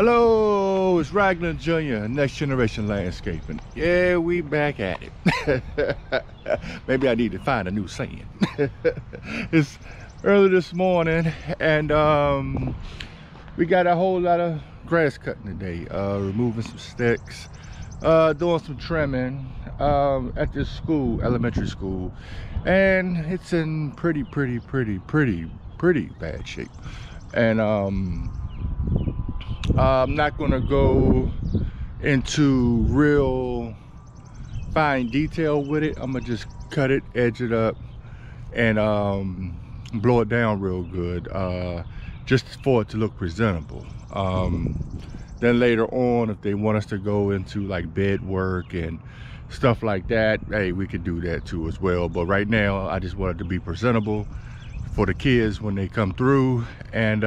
Hello, it's Ragnar Jr., Next Generation Landscaping. Yeah, we back at it. Maybe I need to find a new saying. It's early this morning, and we got a whole lot of grass cutting today. Removing some sticks, doing some trimming at this school, elementary school, and it's in pretty bad shape. And I'm not gonna go into real fine detail with it. I'm gonna just cut it, edge it up, and blow it down real good, just for it to look presentable. Then later on, if they want us to go into like bed work and stuff like that, hey, we could do that too as well. But right now, I just want it to be presentable for the kids when they come through, and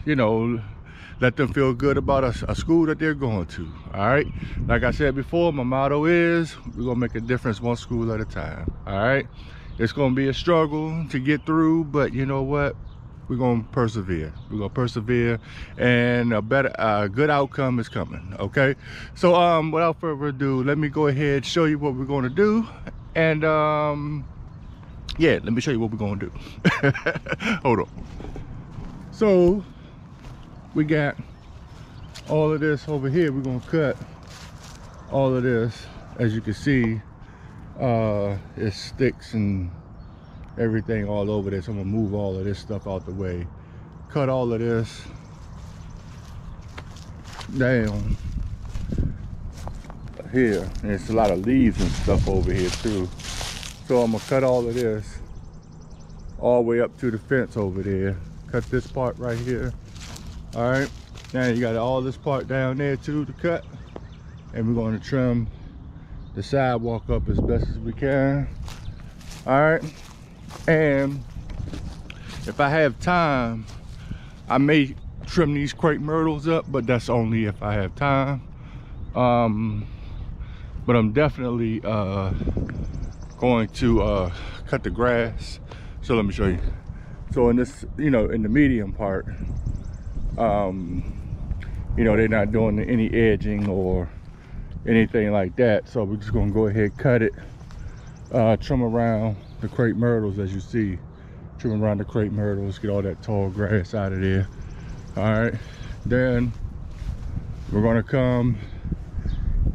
you know, let them feel good about a school that they're going to. All right, like I said before, my motto is we're gonna make a difference one school at a time. All right, it's gonna be a struggle to get through, but you know what, we're gonna persevere. We're gonna persevere, and a good outcome is coming. Okay, so without further ado, let me go ahead, show you what we're gonna do, and yeah, let me show you what we're gonna do. Hold on. So we got all of this over here. We're gonna cut all of this. As you can see, it sticks and everything all over this. I'm gonna move all of this stuff out the way, cut all of this down here. And it's a lot of leaves and stuff over here too. So I'm gonna cut all of this all the way up to the fence over there. Cut this part right here. All right, now you got all this part down there too to cut, and we're going to trim the sidewalk up as best as we can. All right, and if I have time, I may trim these crepe myrtles up, but that's only if I have time. But I'm definitely going to cut the grass. So let me show you. So in this, you know, in the medium part, you know, they're not doing any edging or anything like that. So we're just gonna go ahead, cut it, trim around the crepe myrtles, as you see, trim around the crepe myrtles, get all that tall grass out of there. All right, then we're gonna come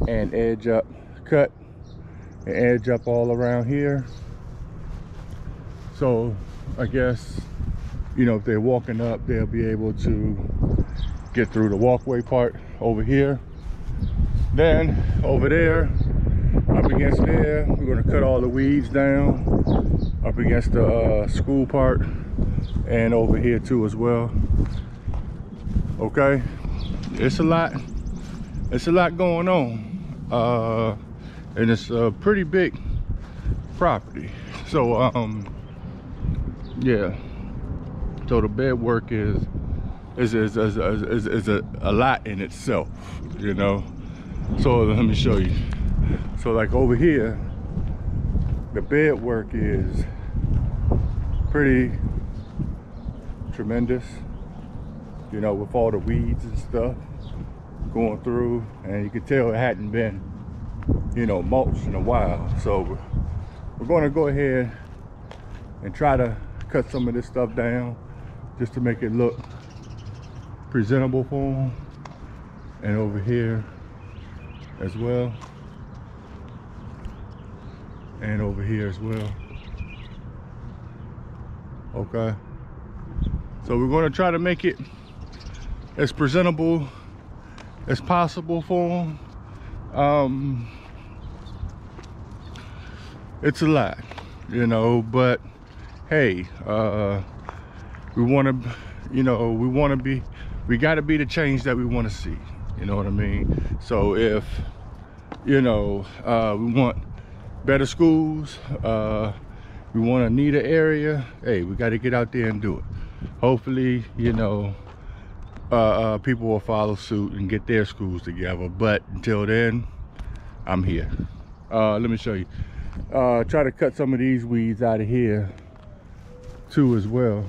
and edge up, cut and edge up all around here. So I guess, you know, if they're walking up, they'll be able to get through the walkway part over here. Then over there, up against there, we're gonna cut all the weeds down up against the school part, and over here too as well. Okay, it's a lot going on, and it's a pretty big property. So yeah, so the bed work is a lot in itself, you know. So let me show you. So like over here, the bed work is pretty tremendous, you know, with all the weeds and stuff going through, and you can tell it hadn't been, you know, mulched in a while. So we're going to go ahead and try to cut some of this stuff down just to make it look presentable for them. And over here as well, and over here as well. Okay, so we're going to try to make it as presentable as possible for them. It's a lot, you know, but hey, we want to, you know, we got to be the change that we want to see, you know what I mean? So if, you know, we want better schools, we want a neater area, hey, we got to get out there and do it. Hopefully, you know, people will follow suit and get their schools together, but until then, I'm here. Let me show you. Try to cut some of these weeds out of here too as well.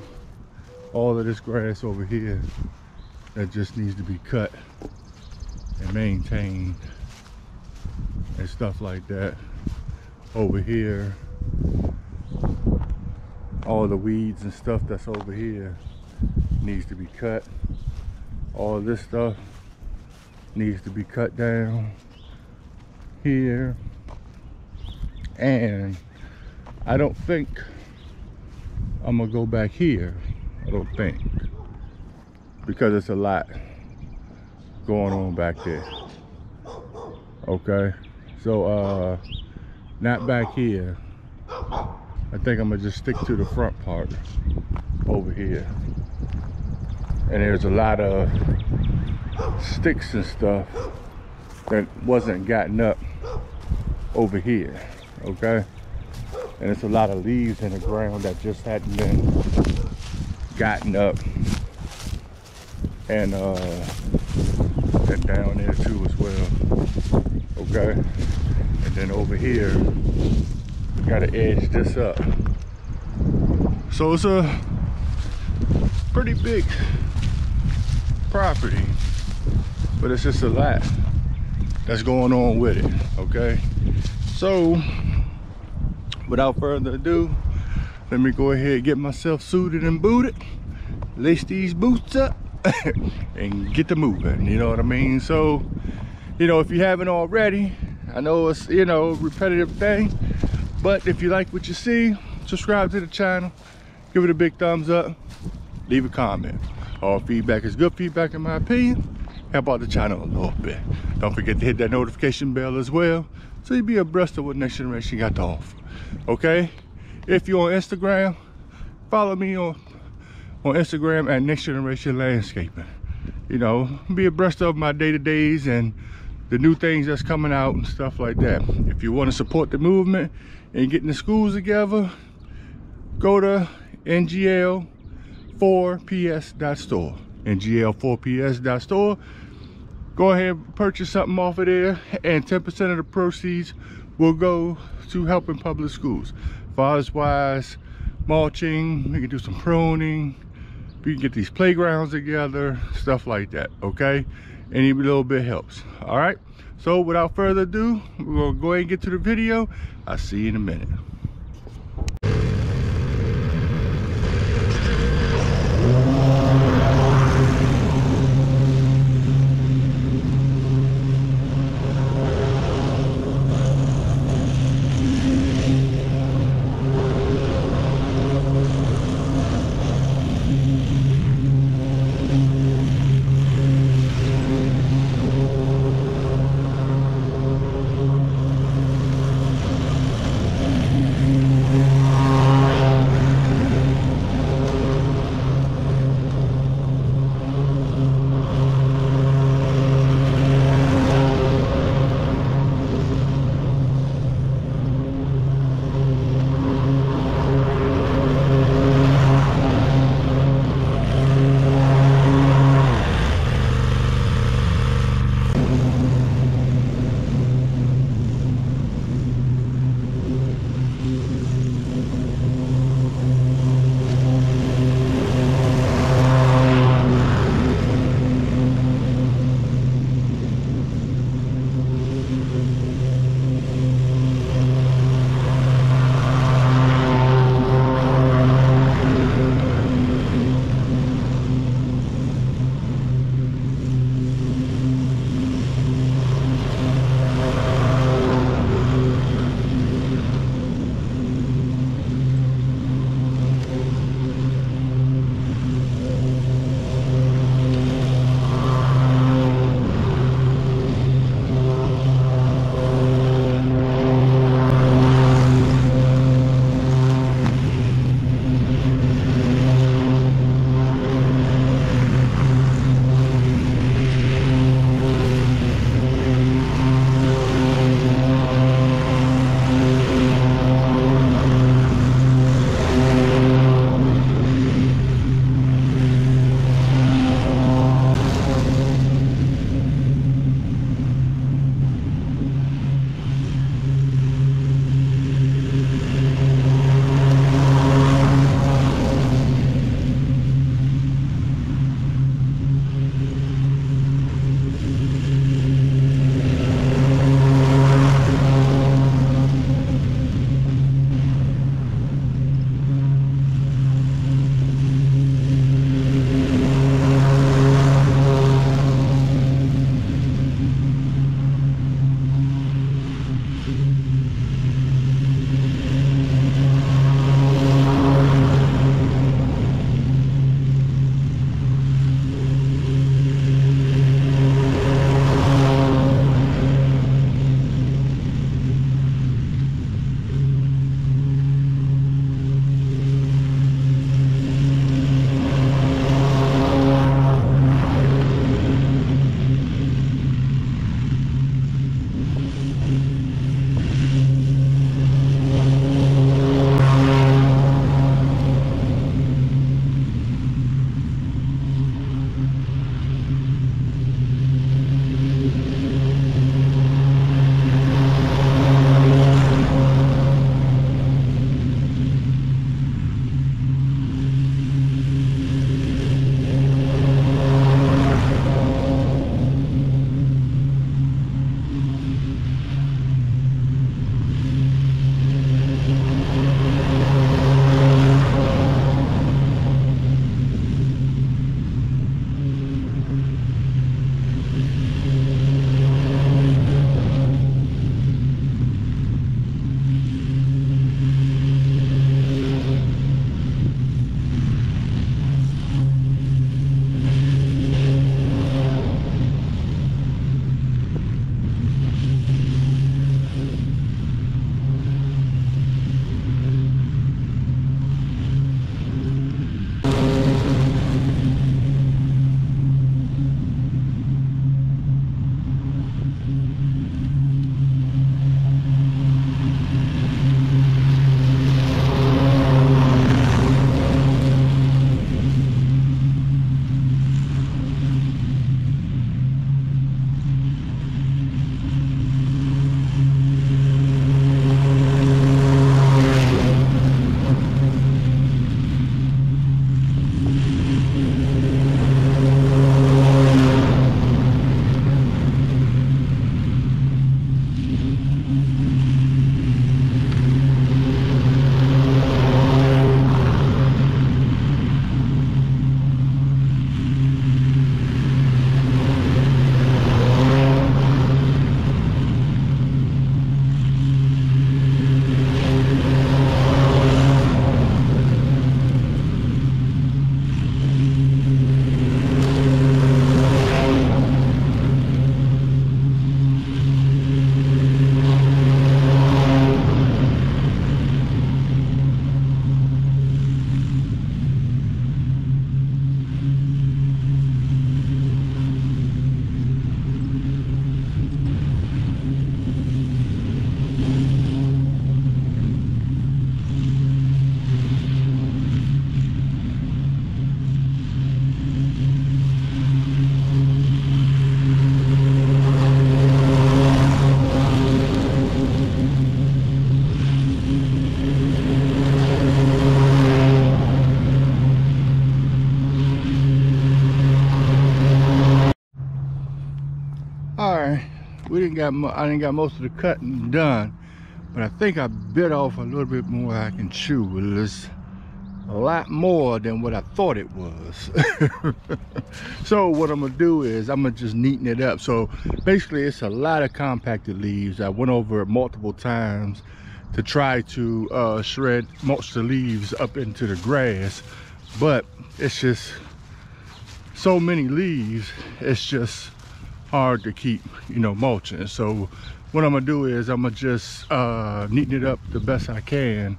all of this grass over here that just needs to be cut and maintained and stuff like that. Over here, all the weeds and stuff that's over here needs to be cut. All this stuff needs to be cut down here. And I don't think I'm gonna go back here. I don't think, because it's a lot going on back there. Okay, so not back here. I think I'm gonna just stick to the front part over here. And there's a lot of sticks and stuff that wasn't gotten up over here. Okay, and it's a lot of leaves in the ground that just hadn't been gotten up, and down there too as well. Okay, and then over here we gotta edge this up. So it's a pretty big property, but it's just a lot that's going on with it. Okay, so without further ado, let me go ahead and get myself suited and booted, lace these boots up and get to moving, you know what I mean? So, you know, if you haven't already, I know it's, you know, a repetitive thing, but if you like what you see, subscribe to the channel, give it a big thumbs up, leave a comment. All feedback is good feedback in my opinion. Help out the channel a little bit. Don't forget to hit that notification bell as well, so you'll be abreast of what Next Generation got to offer. Okay, if you're on Instagram, follow me on Instagram at Next Generation Landscaping. You know, be abreast of my day-to-days and the new things that's coming out and stuff like that. If you want to support the movement and getting the schools together, go to ngl4ps.store. ngl4ps.store. Go ahead and purchase something off of there, and 10% of the proceeds will go to helping public schools. Forest-wise, mulching, we can do some pruning, we can get these playgrounds together, stuff like that, okay? Any little bit helps, all right? So without further ado, we're gonna go ahead and get to the video. I'll see you in a minute. I didn't got most of the cutting done, but I think I bit off a little bit more I can chew. It's a lot more than what I thought it was. So what I'm gonna do is I'm gonna just neaten it up. So basically it's a lot of compacted leaves. I went over it multiple times to try to shred mulch the leaves up into the grass, but it's just so many leaves, it's just hard to keep, you know, mulching. So what I'm gonna do is I'm gonna just neaten it up the best I can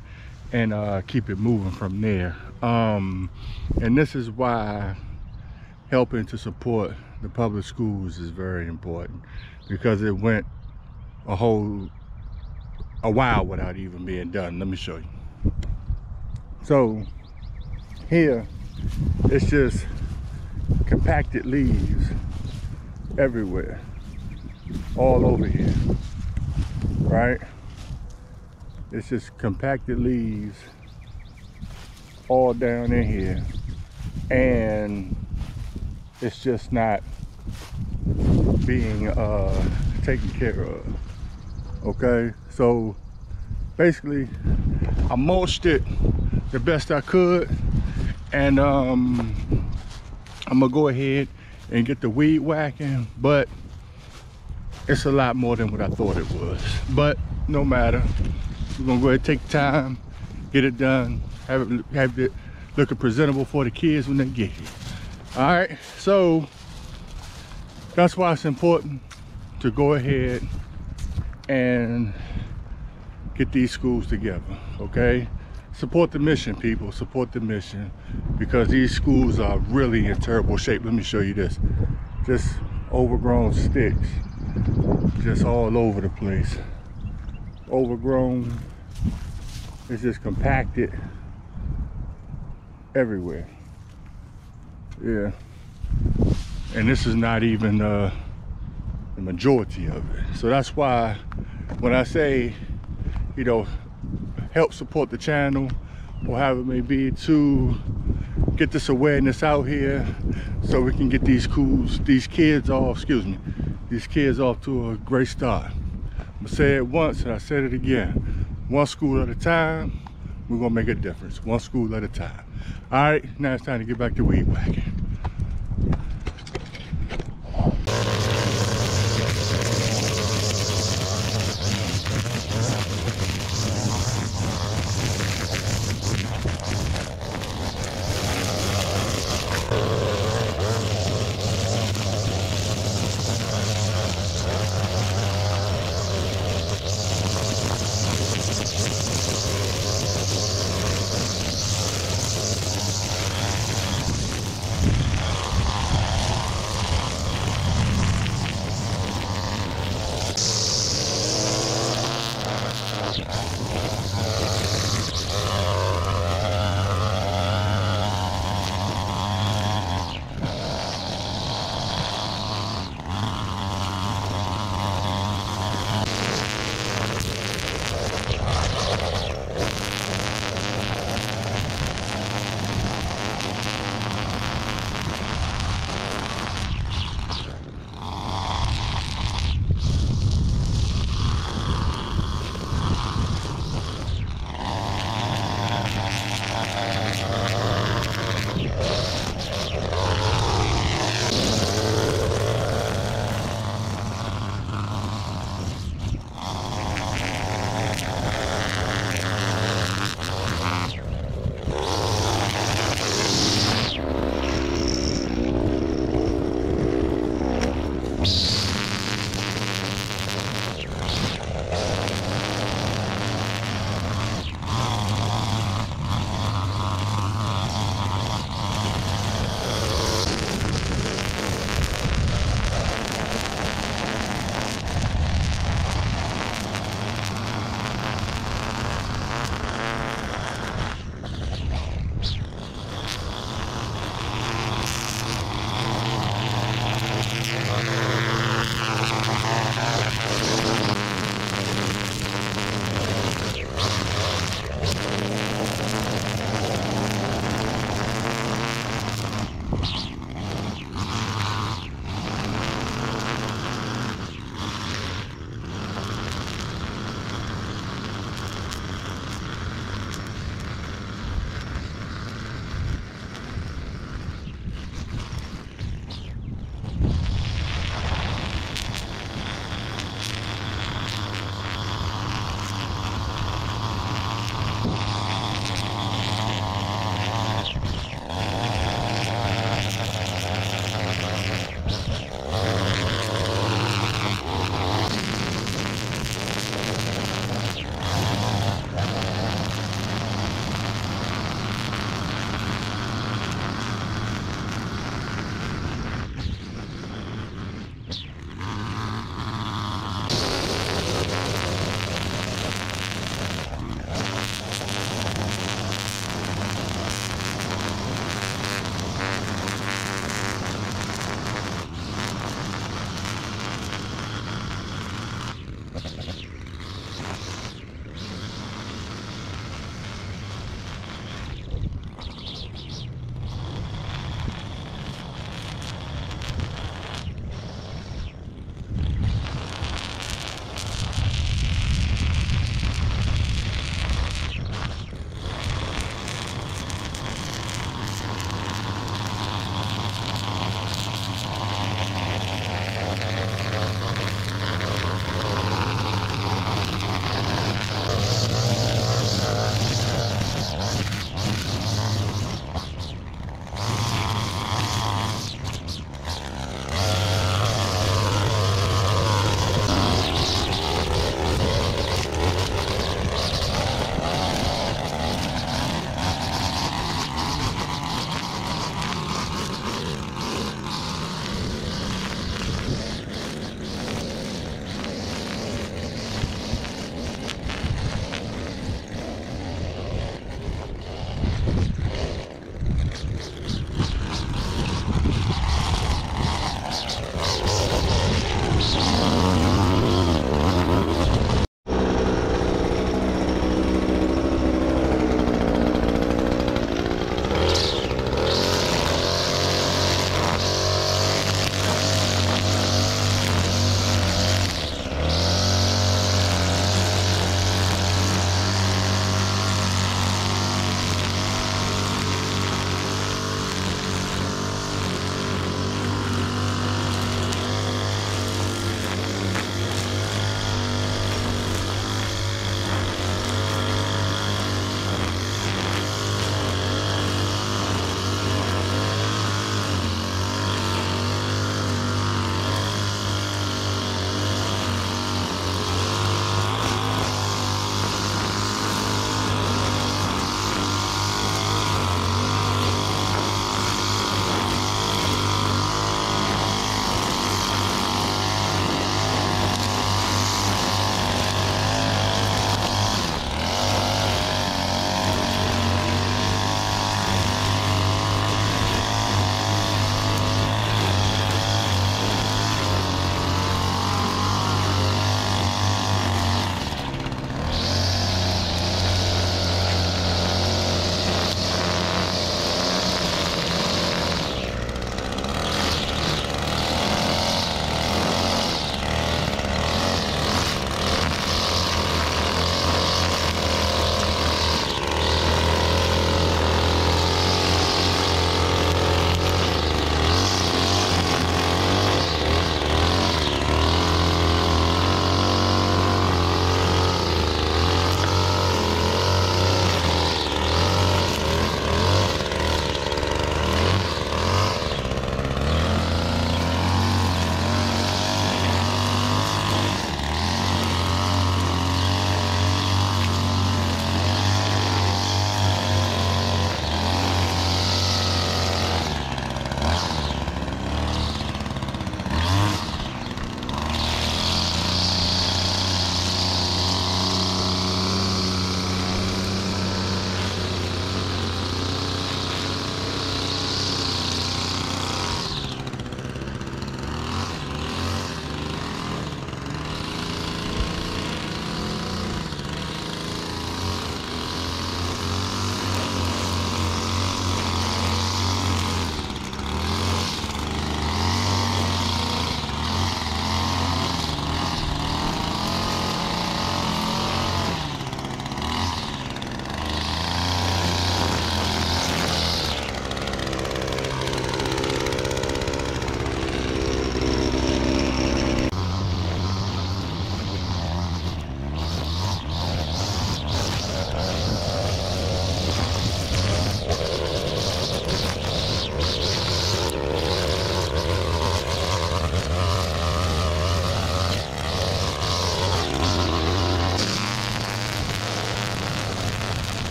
and keep it moving from there. And this is why helping to support the public schools is very important, because it went a while without even being done. Let me show you. So here it's just compacted leaves everywhere, all over here, right? It's just compacted leaves all down in here, and it's just not being taken care of. Okay, so basically I mulched it the best I could, and I'm gonna go ahead and get the weed whacking, but it's a lot more than what I thought it was. But no matter, we're gonna go ahead and take time, get it done, have it looking presentable for the kids when they get here. All right, so that's why it's important to go ahead and get these schools together, okay? Support the mission, people, support the mission, because these schools are really in terrible shape. Let me show you this. Just overgrown sticks, just all over the place. Overgrown, it's just compacted everywhere. Yeah, and this is not even the majority of it. So that's why when I say, you know, help support the channel, or however it may be, to get this awareness out here so we can get these kids off to a great start. I'm gonna say it once and I said it again. One school at a time, we're gonna make a difference. One school at a time. All right, now it's time to get back to weed whacking.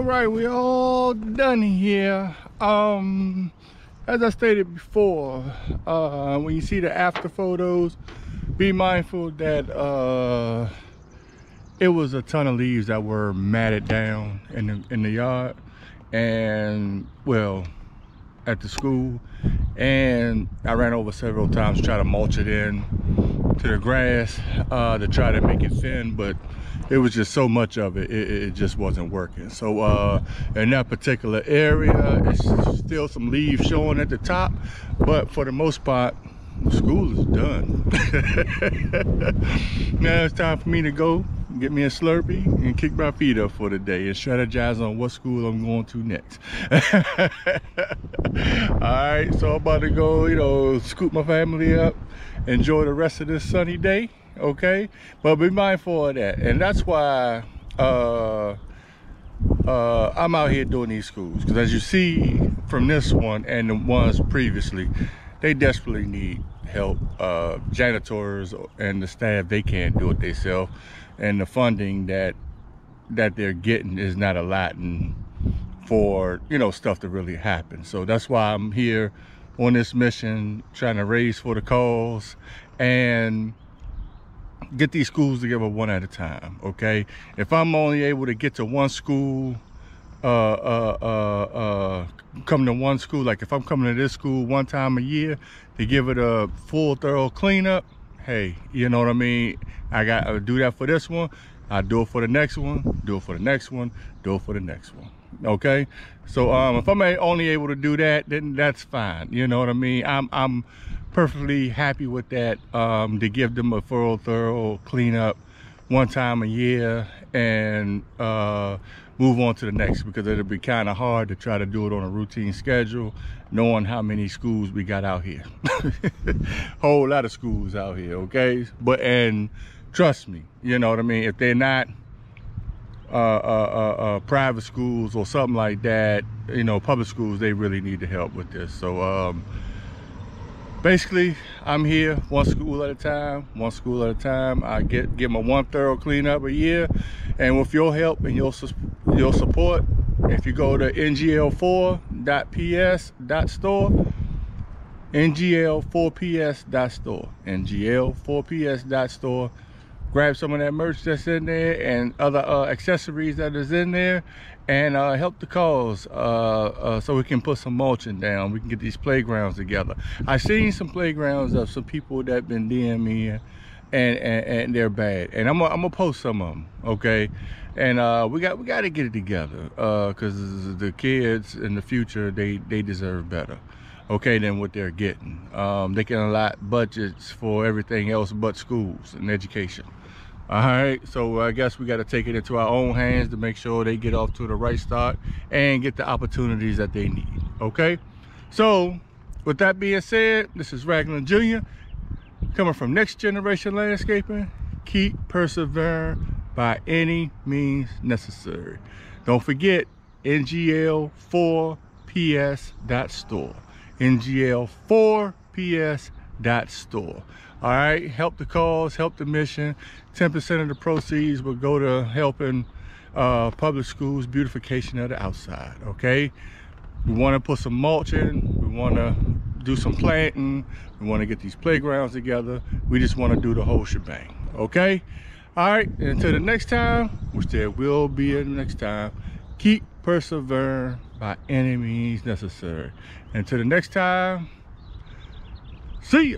right, we're all done here. As I stated before, when you see the after photos, be mindful that it was a ton of leaves that were matted down in the yard, and well, at the school, and I ran over several times to try to mulch it in to the grass to try to make it thin, but it was just so much of it, it just wasn't working. So in that particular area, it's still some leaves showing at the top, but for the most part, school is done. Now it's time for me to go get me a Slurpee and kick my feet up for the day and strategize on what school I'm going to next. All right, so I'm about to go, you know, scoop my family up, enjoy the rest of this sunny day, okay? But be mindful of that, and that's why I'm out here doing these schools, because as you see from this one and the ones previously, they desperately need help. Janitors and the staff, they can't do it themselves, and the funding that they're getting is not allotting for, you know, stuff to really happen. So that's why I'm here on this mission, trying to raise for the cause and get these schools together one at a time, okay? If I'm only able to get to one school, come to one school, like if I'm coming to this school one time a year to give it a full thorough cleanup, hey, you know what I mean? I got to do that for this one, I do it for the next one, do it for the next one, do it for the next one, okay? So if I'm only able to do that, then that's fine, you know what I mean? I'm perfectly happy with that, to give them a full thorough cleanup one time a year and move on to the next, because it'll be kind of hard to try to do it on a routine schedule, knowing how many schools we got out here. Whole lot of schools out here, okay? But, and trust me, you know what I mean, if they're not private schools or something like that, you know, public schools, they really need the help with this. So basically, I'm here one school at a time, one school at a time. I get my one thorough cleanup a year, and with your help and your support, if you go to ngl4.ps.store, ngl4ps.store, ngl4ps.store, grab some of that merch that's in there and other accessories that is in there, and help the cause, so we can put some mulching down. We can get these playgrounds together. I've seen some playgrounds of some people that been DMing me, and they're bad, and I'm gonna post some of them, okay? And we got to get it together, because the kids in the future, they deserve better, okay, than what they're getting. They can allot budgets for everything else but schools and education. All right, so I guess we got to take it into our own hands to make sure they get off to the right start and get the opportunities that they need, okay? So with that being said, this is Raglan Jr. coming from Next Generation Landscaping. Keep persevering by any means necessary. Don't forget ngl4ps.store, ngl4ps.store. All right, help the cause, help the mission. 10% of the proceeds will go to helping public schools, beautification of the outside, okay? We want to put some mulch in, we want to do some planting, we want to get these playgrounds together. We just want to do the whole shebang, okay? All right, and until the next time, which there will be a next time, keep persevering by any means necessary. Until the next time, see ya.